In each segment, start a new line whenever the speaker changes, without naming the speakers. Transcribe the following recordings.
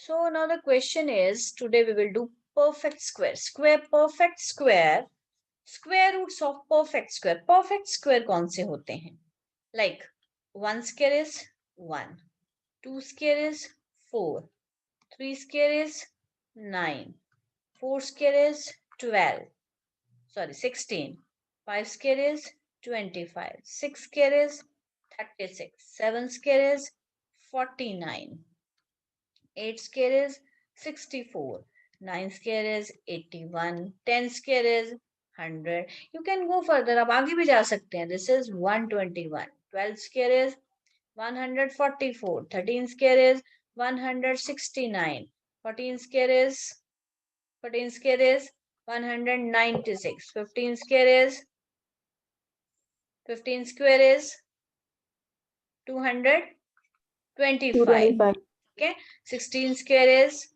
So now the question is, today we will do perfect square. Perfect square, square roots of perfect square. Perfect square कौन से होते हैं? Like 1 square is 1, 2 square is 4, 3 square is 9, 4 square is 12, sorry 16, 5 square is 25, 6 square is 36, 7 square is 49, 8 square is 64, 9 square is 81, 10 square is 100. You can go further. आप आगे भी जा सकते हैं. This is 121. 12 square is 144. 13 square is 169. 14 square is 196. 15 square is 225.
225.
Okay. 16 square is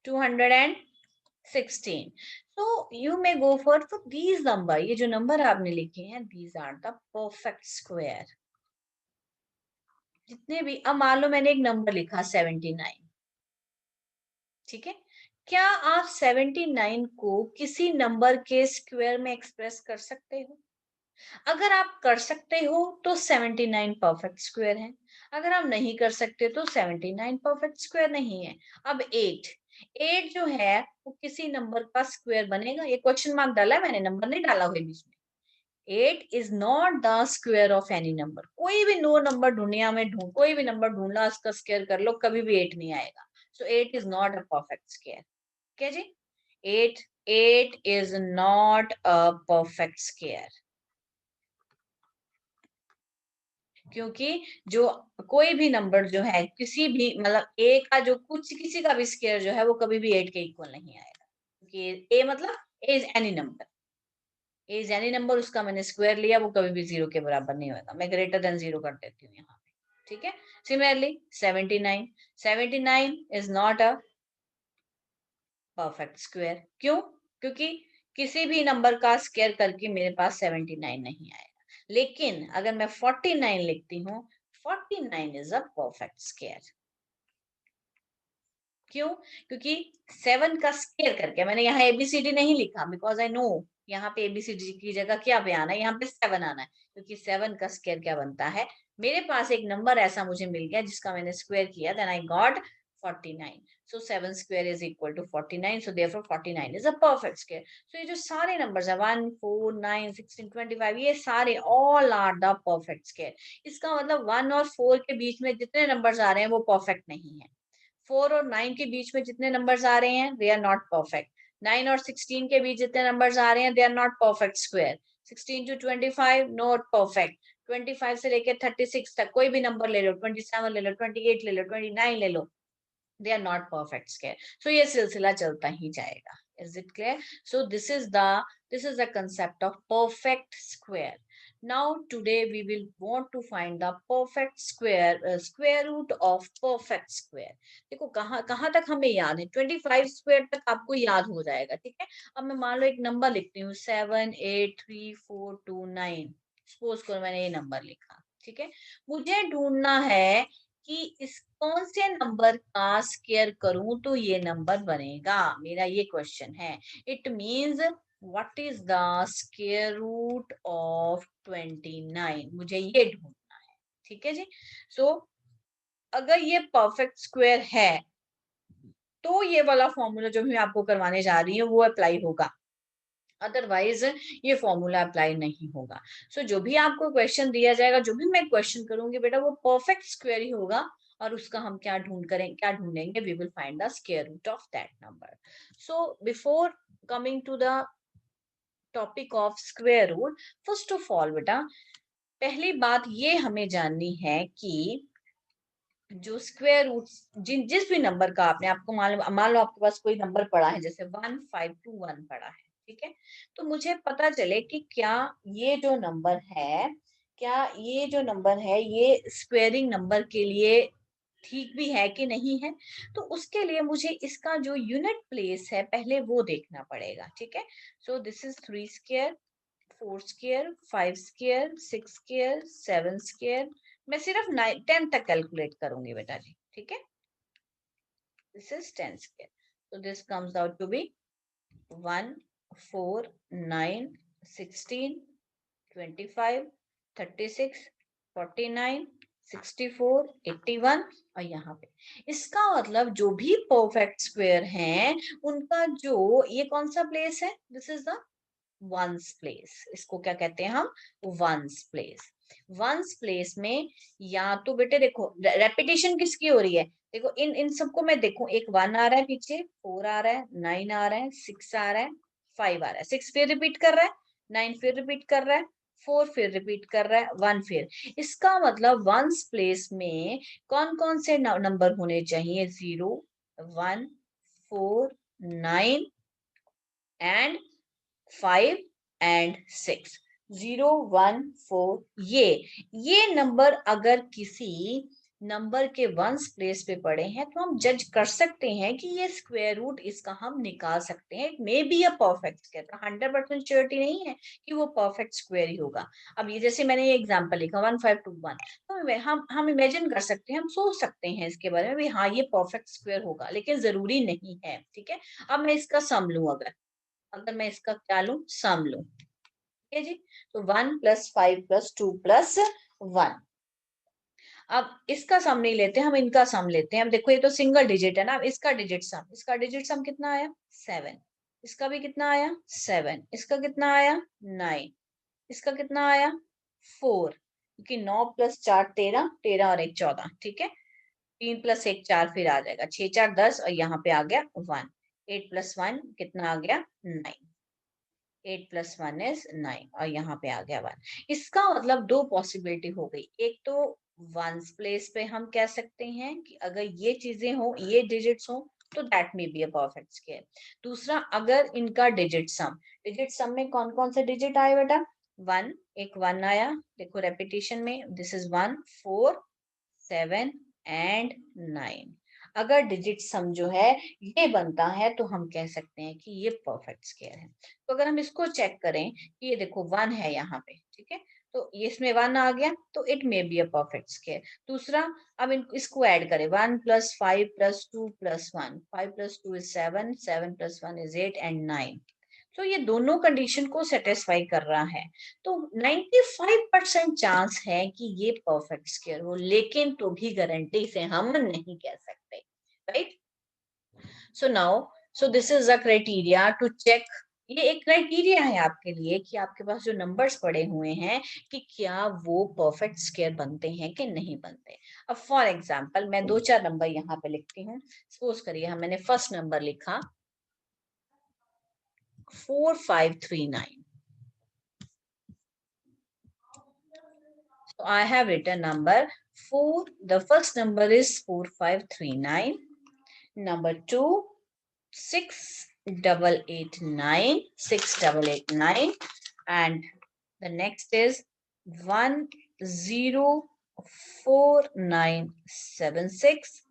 216. So you may go for these number. ये जो number आपने लिखे हैं, these are the perfect square. जितने भी, अब मान लो मैंने एक नंबर लिखा 79, ठीक है. क्या आप 79 को किसी नंबर के स्क्वायर में एक्सप्रेस कर सकते हो? अगर आप कर सकते हो तो 79 परफेक्ट स्क्वायर है. अगर आप नहीं कर सकते तो 79 परफेक्ट स्क्वायर नहीं है. अब 8 जो है वो किसी नंबर का स्क्वायर बनेगा? ये क्वेश्चन मार्क डाला है मैंने, नंबर नहीं डाला हुआ बीच में. 8 is not the square of any number. कोई भी नो नंबर दुनिया में ढूंढ, कोई भी नंबर ढूंढ लो, उसका स्क्वायर कर लो, कभी भी 8 नहीं आएगा. सो 8 is not a perfect square. क्या जी? 8 is not a perfect square. क्योंकि जो कोई भी नंबर जो है किसी भी, मतलब ए का जो कुछ किसी का भी स्क्वायर जो है वो कभी भी 8 के इक्वल नहीं आएगा. क्योंकि ए मतलब A is any number. A is any number, उसका मैंने स्क्वायर लिया, वो कभी भी 0 के बराबर नहीं होगा. मैं ग्रेटर देन 0 कर देती हूँ यहाँ पे. ठीक है. Similarly 79 is not a perfect square. क्यों? क्योंकि किसी भी नंबर का स्क्वायर करके मेरे पास 79 नहीं आएगा. लेकिन अगर मैं 49 लिखती हूँ, 49 इज अ परफेक्ट स्क्वायर. क्यों? क्योंकि 7 का स्क्वायर करके, मैंने यहाँ एबीसीडी नहीं लिखा बिकॉज आई नो यहाँ पे एबीसीडी की जगह क्या पे आना है, यहाँ पे 7 आना है. क्योंकि 7 का स्क्वायर क्या बनता है, मेरे पास एक नंबर ऐसा मुझे मिल गया जिसका मैंने स्क्वायर किया, then I got 49. So 7 square is equal to 49. So therefore 49 is a perfect square. So ये जो सारे numbers है 1, 4, 9, 16, 25, ये सारे all are the perfect square. इसका मतलब 1 और 4 के बीच में जितने numbers आ रहे हैं वो perfect नहीं है. 4 और 9 के बीच में जितने numbers आ रहे हैं they are not perfect. 9 और 16 के बीच जितने numbers आ रहे हैं they are not perfect square. 16 to 25 not perfect. 25 से लेकर 36 तक कोई भी नंबर ले लो, 27 ले लो, 28 ले लो, 29 ले लो, they are not perfect square. So ये सिलसिला चलता ही जाएगा. Is it clear? So this is the concept of perfect square. Now today we will want to find the perfect square, square root of perfect square. देखो कहाँ कहाँ तक हमें याद है, 25 स्क्वायर तक आपको याद हो जाएगा. ठीक है. अब मैं मान लो एक नंबर लिखती हूँ 7 8 3 4 2 9. सपोज करो मैंने ये नंबर लिखा. ठीक है. मुझे ढूंढना है कि इस कौन से नंबर का स्क्वायर करूं तो ये नंबर बनेगा. मेरा ये क्वेश्चन है. It means what is the square root of 29, मुझे ये ढूंढना है. ठीक है जी. सो अगर ये परफेक्ट स्क्वायर है तो ये वाला फॉर्मूला जो मैं आपको करवाने जा रही हूँ वो अप्लाई होगा, अदरवाइज ये फॉर्मूला अप्लाई नहीं होगा. सो जो भी आपको क्वेश्चन दिया जाएगा, जो भी मैं क्वेश्चन करूंगी बेटा, वो परफेक्ट स्क्वायर ही होगा. और उसका हम क्या ढूंढेंगे, we will find the square root of that number. So before coming to the topic of square root, first of all बेटा पहली बात ये हमें जाननी है कि जो स्क्वायर रूट जिस भी नंबर का आपको मान लो आपके पास कोई नंबर पड़ा है, जैसे 1521 पड़ा है. ठीक है. तो मुझे पता चले कि क्या ये जो नंबर है ये स्क्वेयरिंग नंबर के लिए ठीक भी है कि नहीं है. तो उसके लिए मुझे इसका जो यूनिट प्लेस है पहले वो देखना पड़ेगा. ठीक है. सो this is 3 square, 4 square, 5 square, 6 square, 7 square. मैं सिर्फ 10 तक कैलकुलेट करूंगी बेटा जी. ठीक है. This is 10 square. So this comes out to be 1, 4, 9, 16, 25, 36, 49, 64, 81 और यहाँ पे इसका मतलब जो भी परफेक्ट स्क्वायर हैं उनका जो ये कौन सा प्लेस है, this is the ones place, इसको क्या कहते हैं हम, वंस प्लेस। वंस प्लेस में या तो बेटे देखो रेपिटेशन किसकी हो रही है, देखो इन इन सबको मैं देखूं, एक 1 आ रहा है पीछे, 4 आ रहा है, 9 आ रहा है, 6 आ रहा है, 5 आ रहा है, 6 फिर रिपीट कर रहा है, 9 फिर रिपीट कर रहा है, 4 फिर रिपीट कर रहा है, 1 फिर। इसका मतलब वंस प्लेस में कौन कौन से नंबर होने चाहिए, 0, 1, 4, 9 एंड 5 एंड 6, 0, 1, 4 ये नंबर अगर किसी नंबर के वंस प्लेस पे पड़े हैं तो हम जज कर सकते हैं कि ये स्क्वायर रूट इसका हम निकाल सकते हैं, may be a perfect square. 100% surety नहीं है कि वो परफेक्ट स्क्वायर ही होगा। अब ये जैसे मैंने ये एग्जांपल लिखा 1521, तो हम इमेजिन कर सकते हैं, हम सोच सकते हैं इसके बारे में भी, हाँ ये परफेक्ट स्क्वायर होगा, लेकिन जरूरी नहीं है। ठीक है, अब मैं इसका सम लूं, अगर अगर मैं इसका क्या लूं, सम लूं, ठीक है जी। तो 1 + 5 + 2 + 1। अब इसका सम नहीं लेते, हम इनका सम लेते हैं। अब देखो ये तो सिंगल डिजिट है ना, इसका डिजिट सम कितना आया, 7। इसका भी कितना आया, 7। इसका कितना आया, 9। इसका कितना आया, 4, क्योंकि 9 + 4 13, 13 और 1 14, ठीक है। 3 + 1 4 फिर आ जाएगा, 6 4 10 और यहाँ पे आ गया 1। 8 + 1 कितना आ गया, 9। 8 + 1 इज 9 और यहाँ पे आ गया 1। इसका मतलब दो पॉसिबिलिटी हो गई, एक तो वंस प्लेस पे हम कह सकते हैं कि अगर ये चीजें हो, ये डिजिट्स हो, तो that may be a perfect square. दूसरा, अगर इनका डिजिट सम में कौन कौन से डिजिट आए बेटा, 1, एक 1 आया, देखो रेपिटेशन में, दिस इज 1, 4, 7 एंड 9। अगर डिजिट सम जो है ये बनता है तो हम कह सकते हैं कि ये परफेक्ट स्क्वायर है। तो अगर हम इसको चेक करें कि ये देखो 1 है यहाँ पे, ठीक है, तो ये इसमें 1 आ गया, तो it may be a perfect square. दूसरा, अब इसको ऐड करें, 1 + 5 + 2 + 1, 5 + 2 is 7, 7 + 1 is 8 एंड 9। तो ये दोनों कंडीशन को सेटिस्फाई कर रहा है, तो 95% चांस है कि ये परफेक्ट स्क्वायर हो, लेकिन तो भी गारंटी से हम नहीं कह सकते, right. So now, so this is a criteria to check, ये एक क्राइटेरिया है आपके लिए कि आपके पास जो नंबर्स पड़े हुए हैं कि क्या वो परफेक्ट स्क्वायर बनते हैं कि नहीं बनते। अब फॉर एग्जांपल मैं 2 4 नंबर यहाँ पे लिखती हूँ। सपोज करिए हम, मैंने फर्स्ट नंबर लिखा 4539। So I have written number 4. The first number is 4539. Number 2, 6889. 6889. And the next is 104976.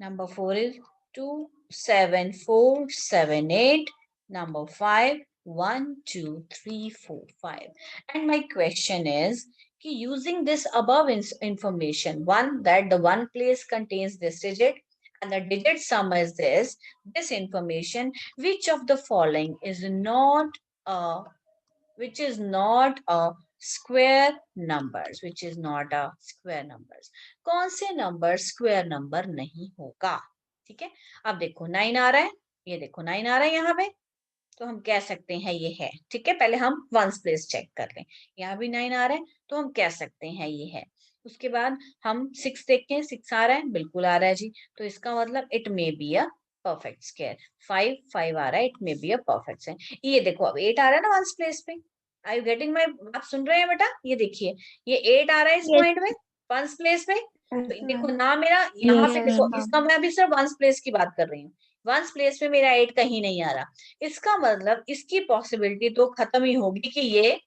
Number 4 is 27478. Number 5, 1 2 3 4 5. And my question is, using this above information, one, that the one place contains this digit and the digit sum is this information, which of the following is not a square numbers, which is not a square numbers, कौन से number square number नहीं होगा। ठीक है, अब देखो 9 आ रहा है, ये देखो 9 आ रहा है यहाँ पे, तो हम कह सकते हैं ये है। ठीक है, पहले हम वंस प्लेस चेक कर लें, यहाँ भी 9 आ रहा है तो हम कह सकते हैं ये है। उसके बाद हम 6 देखें, 6 आ रहा है, बिल्कुल आ रहा है जी, तो इसका मतलब it may be a perfect square. 5 5 आ रहा है, it may be a perfect square. ये देखो अब 8 आ रहा है ना वंस प्लेस पे, आई यू गेटिंग माई, आप सुन रहे हैं बेटा, ये देखिए ये 8 आ रहा है इस
Yes,
पॉइंट में वंस प्लेस पे। तो देखो
ma'am.
ना मेरा यहाँ पे
Yes,
देखो,
ma'am.
इसका मैं अभी सिर्फ वंस प्लेस की बात कर रही हूँ, वंस प्लेस में मेरा 8 कहीं नहीं आ रहा। इसका मतलब इसकी पॉसिबिलिटी तो खत्म ही होगी कि ये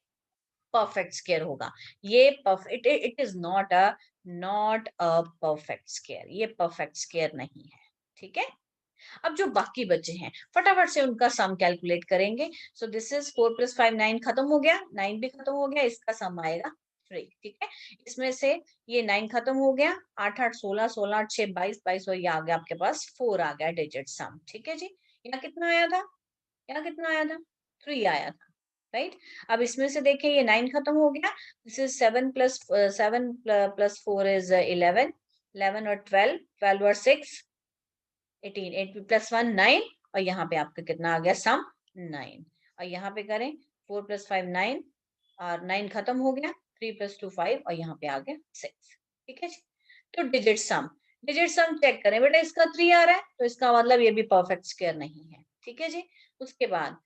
परफेक्ट स्क्वायर होगा। ये it is not a perfect square, ये परफेक्ट स्क्वायर नहीं है। ठीक है, अब जो बाकी बचे हैं फटाफट से उनका सम कैलकुलेट करेंगे। सो दिस इज 4 + 5 9, खत्म हो गया, 9 भी खत्म हो गया, इसका सम आएगा 3, ठीक है। इसमें से ये 9 खत्म हो गया, 8 8 16, 16 8 6 22, 22 और ये आ गया आपके पास 4 आ गया डिजिट सम, ठीक है जी। यहाँ कितना आया था, यहाँ कितना आया था, 3 आया था, राइट। अब इसमें से देखें ये 9 खत्म हो गया, दिस इज 7 प्लस 4 इज 11, 11 और 12, 12 और 6 18, 8 प्लस 1 9, और यहाँ पे आपका कितना आ गया सम 9, और यहाँ पे करें 4 प्लस 5 9, और 9 खत्म हो गया, 3 प्लस 2 5, और यहाँ पे आ गया 6, ठीक है जी। तो डिजिट सम चेक करें बेटा, इसका 3 आ रहा है तो इसका मतलब ये भी परफेक्ट स्क्वायर नहीं है, ठीक है जी। उसके बाद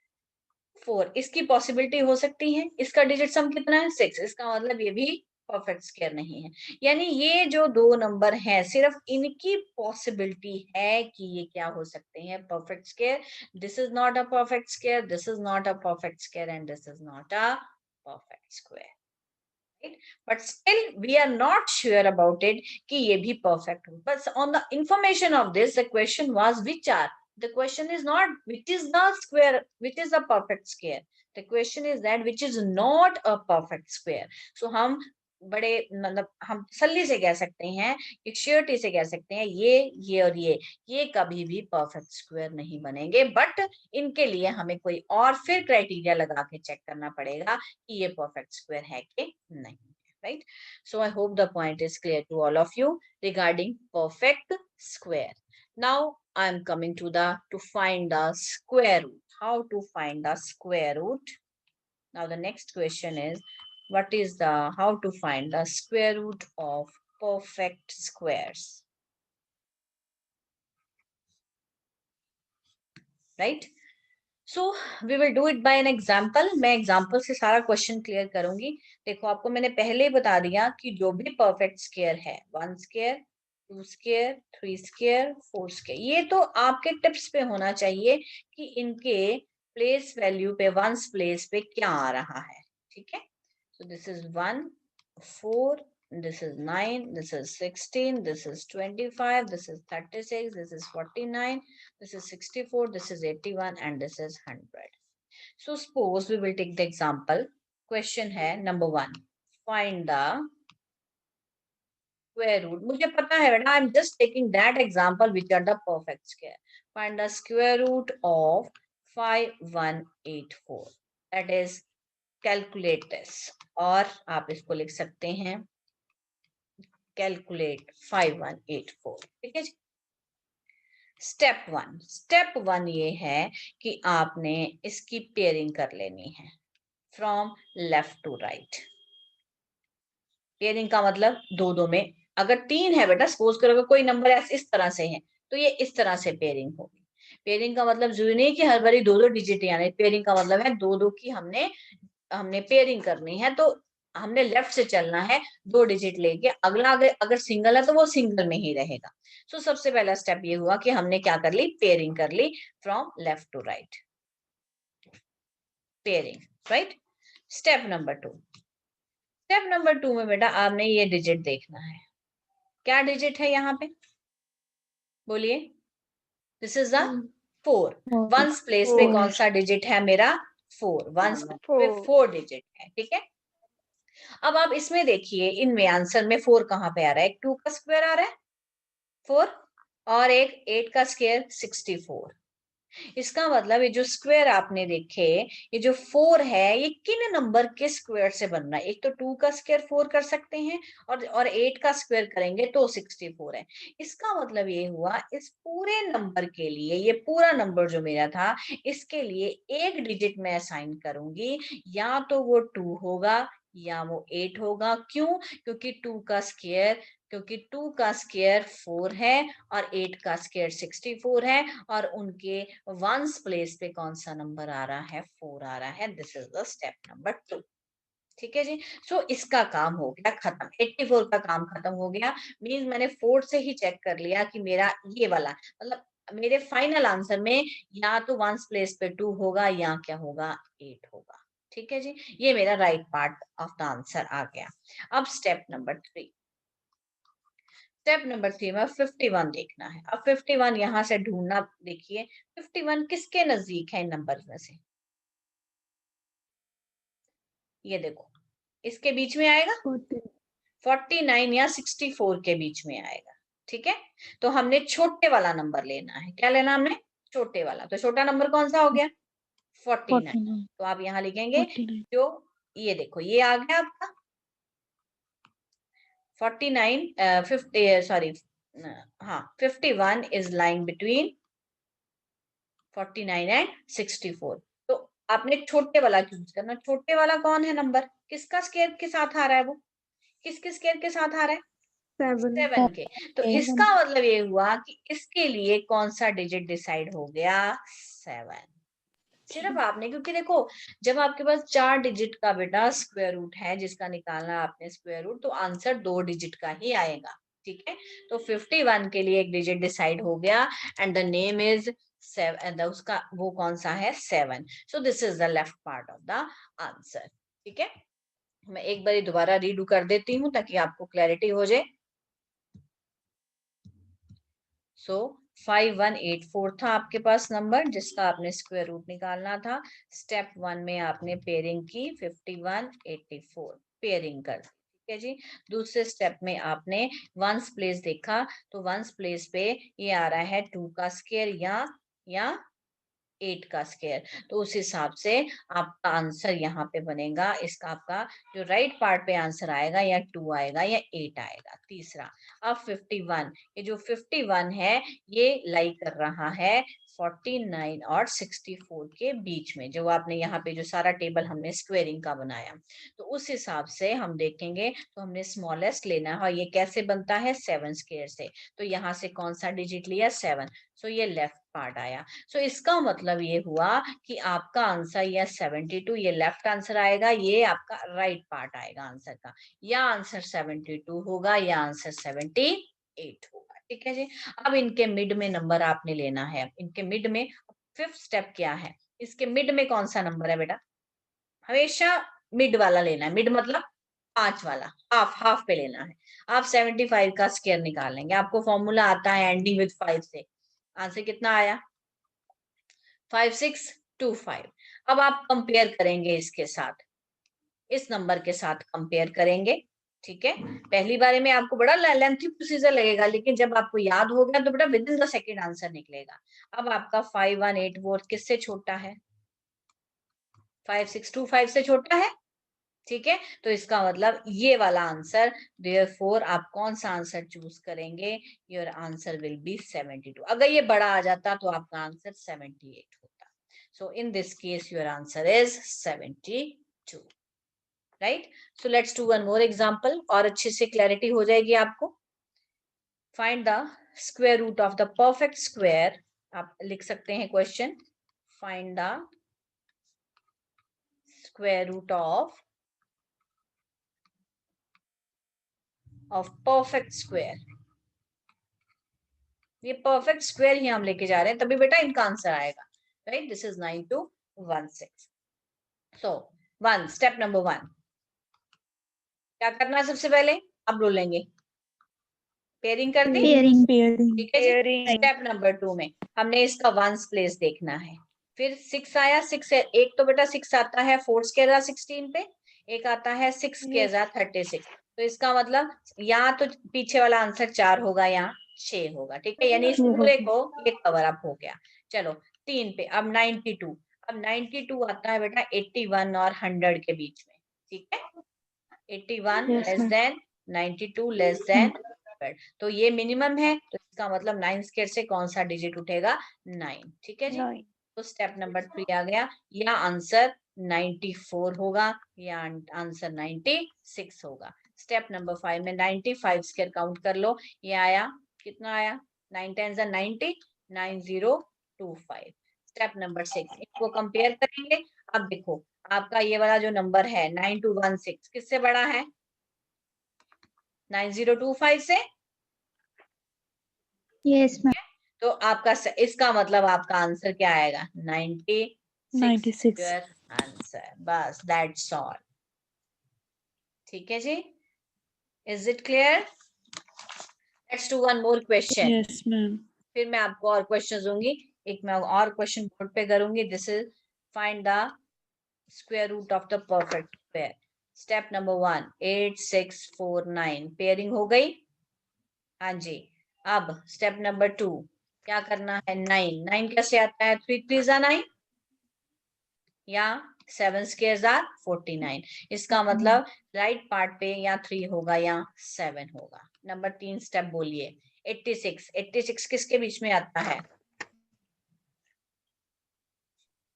4, इसकी पॉसिबिलिटी हो सकती है, इसका डिजिट सम कितना है 6, इसका मतलब ये भी परफेक्ट स्क्वायर नहीं है। यानी ये जो दो नंबर हैं सिर्फ इनकी पॉसिबिलिटी है कि ये क्या हो सकते हैं perfect square. This is not a perfect square, this is not a perfect square, and this is not a perfect square, right? But still we are not sure about it कि ये भी perfect हो। But on the information of this, the question was which are, the question is not which is the square, which is a perfect square, the question is that which is not a perfect square. So हम बड़े मतलब हम तसल्ली से कह सकते हैं, एक श्योरिटी से कह सकते हैं ये और ये कभी भी परफेक्ट स्क्वायर नहीं बनेंगे, बट इनके लिए हमें कोई और फिर क्राइटेरिया लगा के चेक करना पड़ेगा कि ये परफेक्ट स्क्वायर है कि नहीं, right? So I hope the point is clear to all of you regarding perfect square. Now I am coming to find the square root. How to find the square root? Now the next question is, what is how to find the square root of perfect squares? Right? So we will do it by an example. मैं example से सारा question clear करूंगी। देखो आपको मैंने पहले ही बता दिया कि जो भी perfect square है, 1 square, 2 square, 3 square, 4 square, ये तो आपके tips पे होना चाहिए कि इनके place value पे, ones place पे क्या आ रहा है, ठीक है। So this is 1, 4, this is 9, this is 16, this is 25, this is 36, this is 49, this is 64, this is 81, and this is 100. So suppose we will take the example. Question है number 1. Find the square root. मुझे पता है बेटा, I'm just taking that example which are the perfect square. Find the square root of 5184. That is, calculate this. और आप इसको लिख सकते हैं calculate 5184, ठीक है जी। स्टेप वन ये है कि आपने इसकी पेयरिंग कर लेनी है from left to right. Pairing का मतलब दो में, अगर 3 है बेटा, सपोज करो कोई नंबर इस तरह से है तो ये इस तरह से पेयरिंग होगी। पेयरिंग का मतलब जरूरी नहीं कि हर बारी 2 डिजिट आने, पेयरिंग का मतलब है 2 की हमने पेयरिंग करनी है, तो हमने लेफ्ट से चलना है 2 डिजिट लेके, अगला अगर सिंगल है तो वो सिंगल में ही रहेगा। सो सबसे पहला स्टेप ये हुआ कि हमने क्या कर ली, पेयरिंग कर ली from left to right, pairing, right. Step number 2 में बेटा आपने ये डिजिट देखना है, क्या डिजिट है यहाँ पे, बोलिए। This is the 4, ones place पे कौन सा डिजिट है मेरा, 4, वंस पे 4 डिजिट है, ठीक है। अब आप इसमें देखिए, इनमें आंसर में 4 कहाँ पे आ रहा है, एक 2 का स्क्वायर आ रहा है 4, और एक 8 का स्क्वायर 64। इसका मतलब ये जो स्क्वायर आपने देखे, ये जो 4 है, ये किन नंबर के स्क्वायर से बन रहा है। एक तो 2 का स्क्वायर 4 कर सकते हैं, और 8 का स्क्वायर करेंगे तो 64 है। इसका मतलब ये हुआ, इस पूरे नंबर के लिए, ये पूरा नंबर जो मेरा था, इसके लिए एक डिजिट मैं असाइन करूंगी, या तो वो 2 होगा या वो 8 होगा। क्यों? क्योंकि 2 का स्क्वायर 4 है और 8 का स्क्वायर 64 है, और उनके वंस प्लेस पे कौन सा नंबर आ रहा है, 4 आ रहा है। This is the step number 2, ठीक है जी। सो इसका काम हो गया खत्म, 84 का काम खत्म हो गया। मींस मैंने 4 से ही चेक कर लिया कि मेरा ये वाला, मतलब मेरे फाइनल आंसर में या तो वंस प्लेस पे 2 होगा या क्या होगा, 8 होगा, ठीक है जी। ये मेरा right part of the answer आ गया। अब स्टेप नंबर 3 में 51 देखना है। अब 51 यहां से ढूंढना, देखिए 51 किसके नजदीक है इन नंबर में से, ये देखो इसके बीच में आएगा 49 या 64 के बीच में आएगा। ठीक है, तो हमने छोटे वाला नंबर लेना है। क्या लेना हमने? छोटे वाला। तो छोटा नंबर कौन सा हो गया? 49। तो आप यहाँ लिखेंगे जो ये देखो ये आ गया आपका 49 50 सॉरी हाँ 51 इज लाइंग बिटवीन 49 एंड 64। तो आपने छोटे वाला चूज करना। छोटे वाला कौन है नंबर? किसका स्केयर के साथ आ रहा है? वो किसके स्केयर के साथ आ रहा है? 7 के। तो इसका मतलब ये हुआ कि इसके लिए कौन सा डिजिट डिसाइड हो गया? 7। सिर्फ आपने, क्योंकि देखो जब आपके पास 4 डिजिट का बेटा स्क्वायर रूट है जिसका निकालना आपने स्क्वायर रूट, तो आंसर 2 डिजिट का ही आएगा। ठीक है, तो 51 के लिए एक डिजिट डिसाइड हो गया एंड द नेम इज 7। उसका वो कौन सा है? 7। सो this is the left part of the answer. ठीक है, मैं एक बार दोबारा रीडू कर देती हूँ ताकि आपको क्लैरिटी हो जाए। सो 5184 था आपके पास नंबर जिसका आपने स्क्वायर रूट निकालना था। स्टेप 1 में आपने पेयरिंग की 5184 पेयरिंग कर दी। ठीक है जी। दूसरे स्टेप में आपने वंस प्लेस देखा, तो वंस प्लेस पे ये आ रहा है 2 का स्क्वायर या 8 का स्क्वायर। तो उस हिसाब से आपका आंसर यहाँ पे बनेगा। इसका आपका जो राइट पार्ट पे आंसर आएगा या 2 आएगा या 8 आएगा। तीसरा, अब 51, ये जो 51 है ये लाई कर रहा है 49 और 64 के बीच में, जो आपने यहाँ पे जो सारा टेबल हमने स्क्वेयरिंग का बनाया। तो उस हिसाब से हम देखेंगे, तो हमने स्मॉलेस्ट लेना है और ये कैसे बनता है? 7 स्क्वायर से। तो यहाँ से कौन सा डिजिट लिया? 7। सो ये लेफ्ट पार्ट आया। सो इसका मतलब ये हुआ कि आपका आंसर ये 72, ये लेफ्ट आंसर आएगा, ये आपका राइट पार्ट आएगा आंसर का। या आंसर 72 होगा या आंसर 78 होगा। ठीक है जी। अब इनके मिड में नंबर आपने लेना है। इनके मिड में 5th स्टेप क्या है? इसके मिड में कौन सा नंबर है बेटा? हमेशा मिड वाला लेना है। मिड मतलब 5 वाला, हाफ हाफ पे लेना है। आप 75 का स्क्वायर निकाल लेंगे। आपको फॉर्मूला आता है एंडिंग विद 5 से। आंसर कितना आया? 5625। अब आप कंपेयर करेंगे इसके साथ, इस नंबर के साथ कंपेयर करेंगे। ठीक है, पहली बारे में आपको बड़ा लेंथी प्रोसीजर लगेगा, लेकिन जब आपको याद हो गया तो बेटा with in the second answer निकलेगा। अब आपका 5184 किससे छोटा है? 5625 से छोटा है। ठीक है, तो इसका मतलब ये वाला आंसर, देयरफॉर आप कौन सा आंसर चूज करेंगे? Your answer will be 72। अगर ये बड़ा आ जाता तो आपका आंसर 78 होता। So in this case your answer is 72। Right. So let's do one more example, और अच्छे से क्लैरिटी हो जाएगी आपको। Find the square root of the perfect square. आप लिख सकते हैं question, find the square root of perfect square. ये परफेक्ट स्क्वायर ही हम लेके जा रहे हैं, तभी बेटा इनका आंसर आएगा। Right, this is 9216। So step number 1 क्या करना है? सबसे पहले आप बोलेंगे पेयरिंग कर दी। ठीक है जी। स्टेप नंबर 2 में हमने इसका वंस प्लेस देखना है। फिर 6 आया, 6 है, एक तो बेटा 6 आता है 4 स्क्वायर 16 पे, एक आता है 6 स्क्वायर 36। तो इसका मतलब यहाँ तो पीछे वाला आंसर 4 होगा, यहाँ 6 होगा। ठीक है, यानी इस पूरे को ये कवर अप हो गया। चलो 3 पे, अब 92। अब 92 आता है बेटा 81 और 100 के बीच में। ठीक है, 81 लेस देन 92 लेस देन 100। तो ये मिनिमम है, तो इसका मतलब 9 स्क्वायर से कौन सा डिजिट उठेगा? 9। ठीक है जी। तो स्टेप नंबर 3 आ गया, या आंसर 94 होगा या आंसर 96 होगा। स्टेप नंबर 5 में 95 स्क्वायर काउंट कर लो, ये आया कितना आया? 9 10 90, 9025। स्टेप नंबर 6 इसको कंपेयर करेंगे। अब देखो आपका ये वाला जो नंबर है 9216 किससे बड़ा है? 9025 से।
Yes ma'am.
तो आपका इसका मतलब आपका आंसर क्या आएगा? 96 आंसर। बस दैट्स ऑल। ठीक है जी, is it clear? Let's do one more question.
Yes ma'am.
फिर मैं आपको और क्वेश्चन दूंगी। एक मैं और क्वेश्चन बोर्ड पे करूंगी। This is find the square root of the perfect square. Step number 1 8 6 4 9 pairing हो गई। हाँ जी, अब स्टेप नंबर 2 क्या करना है, 9 9 कैसे आता है, 3 3 9 या 7 स्क्वायर्स आर 49। इसका मतलब राइट पार्ट पे या 3 होगा या 7 होगा। नंबर 3 स्टेप बोलिए। 86 86 किसके बीच में आता है,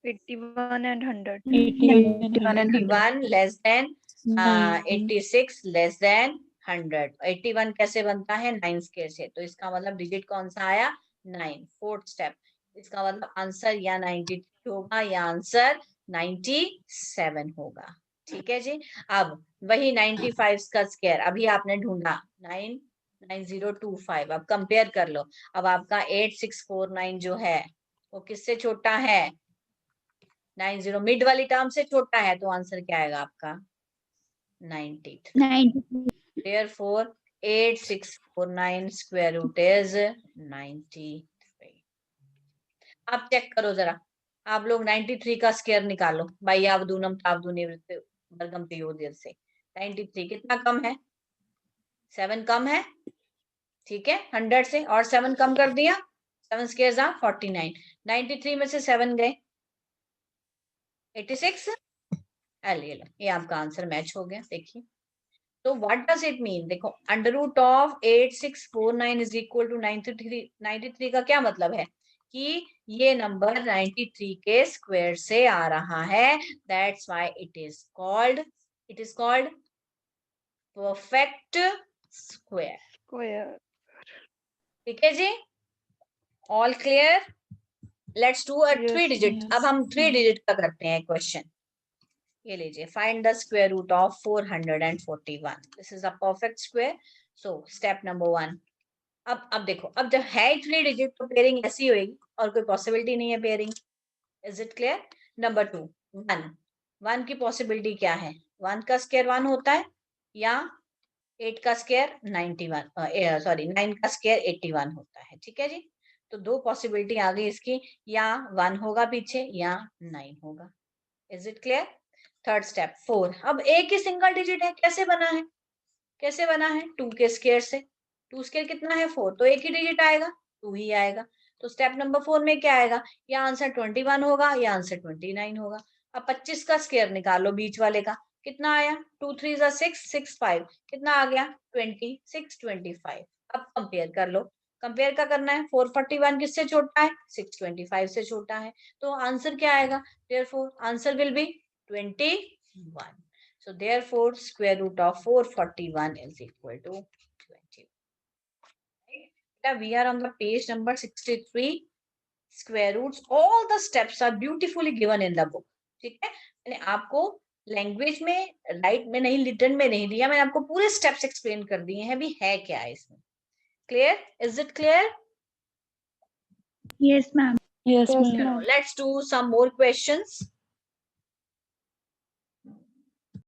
81 and 100.
81 less than 86 less than 100। 81 कैसे बनता है, 9 स्क्वायर से, तो इसका मतलब डिजिट कौन सा आया, 9। फोर्थ स्टेप, इसका मतलब आंसर या 93 होगा या आंसर 97 होगा। ठीक है जी। अब वही 95 का स्क्वायर अभी आपने ढूंढा 99025। अब कंपेयर कर लो। अब आपका 8649 जो है वो किससे छोटा है, 90 मिड वाली टर्म से छोटा है, तो आंसर क्या आएगा आपका 93। Therefore 8649 square root is 93। आप चेक करो जरा, आप लोग 93 का स्क्वायर निकालो। भाई आप दूनम ताप दूनी वर्गम तयोदय से 93 कितना कम है, 7 कम है। ठीक है, 100 से और 7 कम कर दिया, 7 स्क्वायर जा 49। 93 में से 7 गए 86। ये आपका आंसर मैच हो गया। देखिए, तो व्हाट डज इट मीन, देखो under root of 8649 is equal to 93। 93 का क्या मतलब है कि ये नंबर 93 के स्क्वायर से आ रहा है। That's why it is called perfect square.
Square.
ठीक है जी, all clear. Let's do a 3 digit. अब हम 3 डिजिट का करते हैं क्वेश्चन। ये लीजिए, find the square root of 441। This is a perfect square. So step number 1। अब देखो, अब जब है 3 डिजिट तो पेयरिंग ऐसी होगी और कोई पॉसिबिलिटी नहीं है pairing. Is it clear. Number 2 1 1 की पॉसिबिलिटी क्या है, 1 का स्क्वायर 1 होता है या 8 का स्क्वायर 91 सॉरी 9 का स्क्वायर 81 होता है। ठीक है जी, तो 2 पॉसिबिलिटी आ गई इसकी, या 1 होगा पीछे या 9 होगा। Is it clear. Third step 4। अब एक ही सिंगल डिजिट है, कैसे बना है, कैसे बना है, 2 के स्क्वायर से। 2 स्क्वायर कितना है 4, तो एक ही डिजिट आएगा 2 ही आएगा। तो स्टेप नंबर 4 में क्या आएगा, या आंसर 21 होगा या आंसर 29 होगा। अब 25 का स्क्वायर निकालो बीच वाले का, कितना आया, 2 3 6 6 5 कितना आ गया 26 25। अब कंपेयर कर लो। कंपेयर का करना है, 441 किससे छोटा है, 625 से छोटा है, तो आंसर क्या आएगा, therefore answer will be 21। So therefore square root of 441 is equal to 20. Right? We are on the page number 63. Square roots, all the steps are beautifully given in the book. ठीक है, मैंने आपको language में, right में नहीं, written में नहीं दिया, मैंने आपको पूरे स्टेप्स एक्सप्लेन कर दिए हैं भी है क्या है इसमें। Clear, is it clear.
Yes, ma'am.
Let's do some more questions.